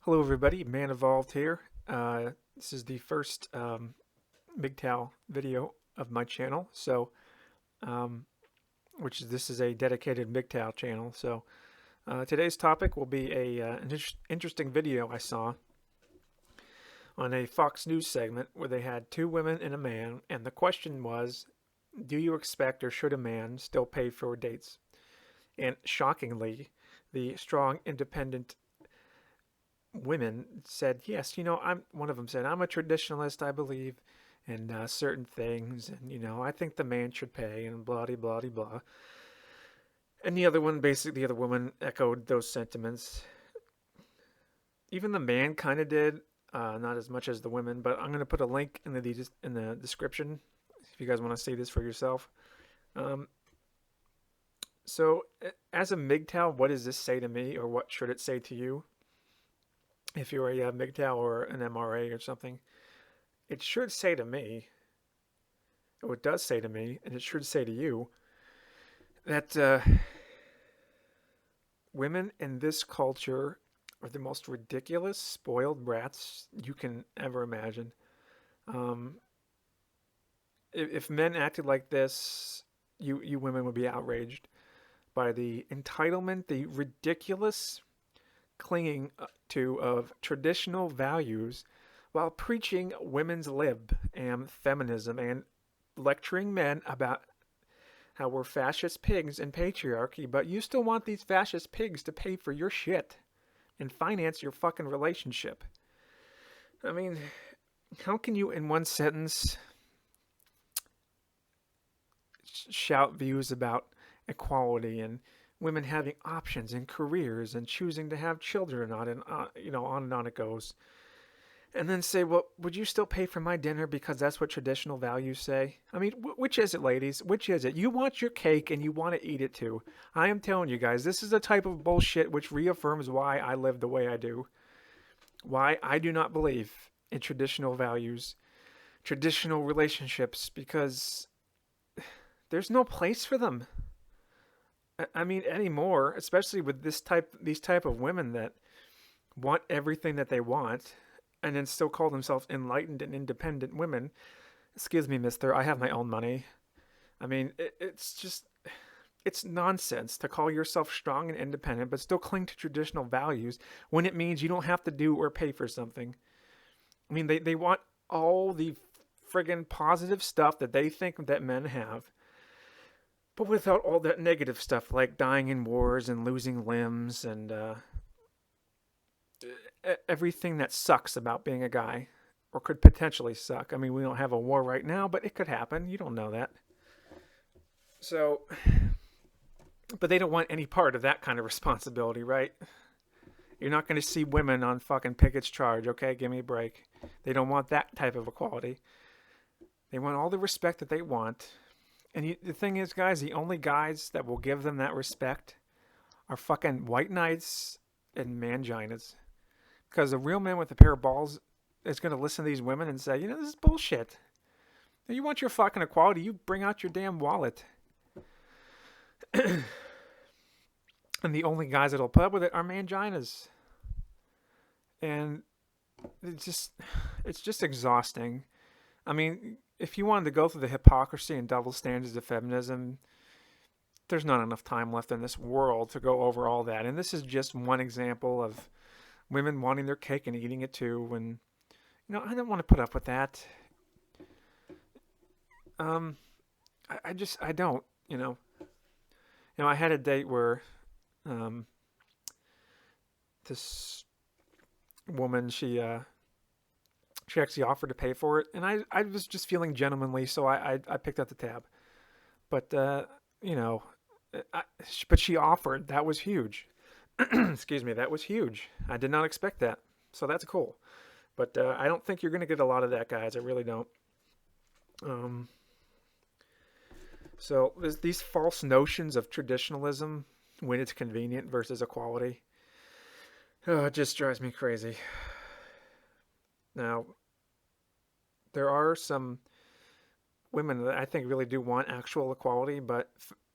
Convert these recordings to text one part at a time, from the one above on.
Hello, everybody. Man Evolved here. This is the first MGTOW video of my channel. Um, this is a dedicated MGTOW channel. Today's topic will be an interesting video I saw on a Fox News segment where they had two women and a man, and the question was, do you expect or should a man still pay for dates? And shockingly, the strong, independent women said, yes, I'm one of them said, I'm a traditionalist, I believe in certain things, and, I think the man should pay, and blah, blah, blah, blah. And the other woman echoed those sentiments. Even the man kind of did, not as much as the women, but I'm going to put a link in the description if you guys want to see this for yourself. Um, as a MGTOW, what does this say to me, or what should it say to you? If you're a MGTOW or an MRA or something, it should say to me, or it does say to me, and it should say to you, that women in this culture are the most ridiculous, spoiled brats you can ever imagine. Um, if men acted like this, you women would be outraged by the entitlement, the ridiculous clinging to of traditional values while preaching women's lib and feminism and lecturing men about how we're fascist pigs and patriarchy, but you still want these fascist pigs to pay for your shit and finance your fucking relationship. I mean, how can you in one sentence shout views about equality and women having options and careers and choosing to have children or not, and on and on it goes. And then say, well, would you still pay for my dinner because that's what traditional values say? I mean, which is it, ladies? Which is it? You want your cake and you want to eat it too. I am telling you guys, this is a type of bullshit which reaffirms why I live the way I do. Why I do not believe in traditional values, traditional relationships, because there's no place for them. I mean, anymore, especially with these type of women that want everything that they want, and then still call themselves enlightened and independent women. Excuse me, mister, I have my own money. I mean, it's nonsense to call yourself strong and independent, but still cling to traditional values when it means you don't have to do or pay for something. I mean, they want all the friggin' positive stuff that they think that men have, but without all that negative stuff like dying in wars and losing limbs and everything that sucks about being a guy, or could potentially suck. I mean, we don't have a war right now, but it could happen. You don't know that. So, but they don't want any part of that kind of responsibility, right? You're not going to see women on fucking Pickett's charge, okay? Give me a break. They don't want that type of equality. They want all the respect that they want. And the thing is, guys, the only guys that will give them that respect are fucking white knights and manginas. Because a real man with a pair of balls is going to listen to these women and say, this is bullshit. You want your fucking equality, you bring out your damn wallet. And the only guys that'll put up with it are manginas. And it's just exhausting. I mean, if you wanted to go through the hypocrisy and double standards of feminism, there's not enough time left in this world to go over all that. And this is just one example of women wanting their cake and eating it too. And, I don't want to put up with that. I don't, I had a date where, this woman, she actually offered to pay for it, and I was just feeling gentlemanly, so I picked up the tab. But but she offered. That was huge. Excuse me, that was huge. I did not expect that, so that's cool. But I don't think you're going to get a lot of that, guys. I really don't. So there's these false notions of traditionalism when it's convenient versus equality. Oh, it just drives me crazy. Now, there are some women that I think really do want actual equality, but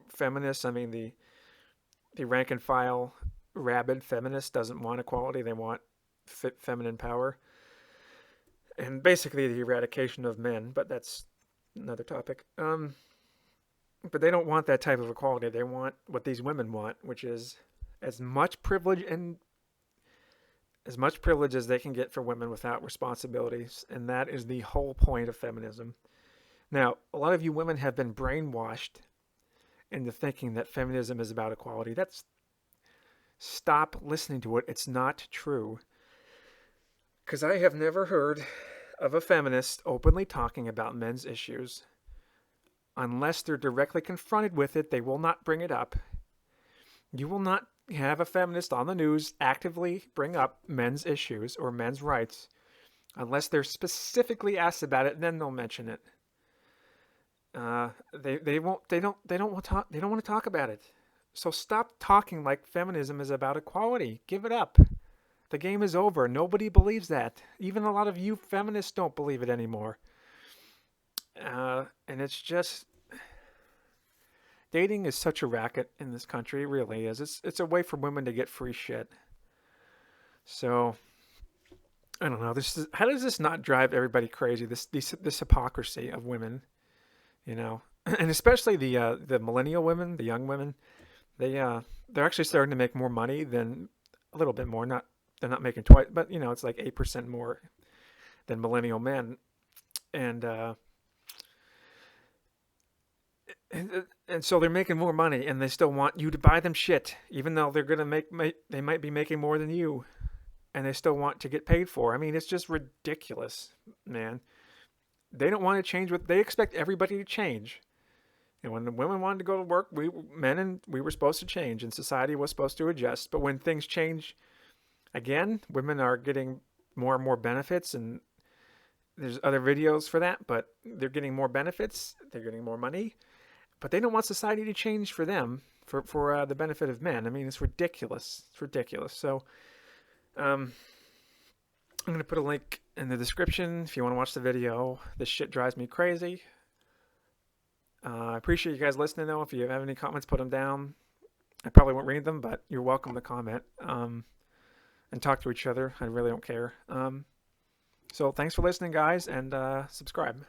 feminists, I mean, the rank and file rabid feminist doesn't want equality. They want feminine power, and basically the eradication of men. But that's another topic. But they don't want that type of equality. They want what these women want, which is as much privilege and as much privilege as they can get for women without responsibilities, and that is the whole point of feminism. Now, a lot of you women have been brainwashed into thinking that feminism is about equality. That's Stop listening to it. It's not true. Because I have never heard of a feminist openly talking about men's issues. Unless they're directly confronted with it, they will not bring it up. You will not have a feminist on the news actively bring up men's issues or men's rights unless they're specifically asked about it, and then they'll mention it. They won't. They don't want to talk. They don't want to talk about it. So stop talking like feminism is about equality. Give it up. The game is over. Nobody believes that. Even a lot of you feminists don't believe it anymore. And it's just, dating is such a racket in this country. It really is. It's a way for women to get free shit. So I don't know. How does this not drive everybody crazy? This hypocrisy of women, and especially the millennial women, the young women. They're actually starting to make more money than a little bit more. They're not making twice, but it's like 8% more than millennial men, and so they're making more money, and they still want you to buy them shit, even though they're gonna they might be making more than you, and they still want to get paid for. I mean, it's just ridiculous, man. They don't want to change they expect everybody to change. And when the women wanted to go to work, we were supposed to change, and society was supposed to adjust. But when things change, again, women are getting more and more benefits, and there's other videos for that, but they're getting more benefits, they're getting more money, but they don't want society to change for them, for the benefit of men. I mean, it's ridiculous. It's ridiculous. So I'm going to put a link in the description if you want to watch the video. This shit drives me crazy. I appreciate you guys listening, though. If you have any comments, put them down. I probably won't read them, but you're welcome to comment and talk to each other. I really don't care. So thanks for listening, guys, and subscribe.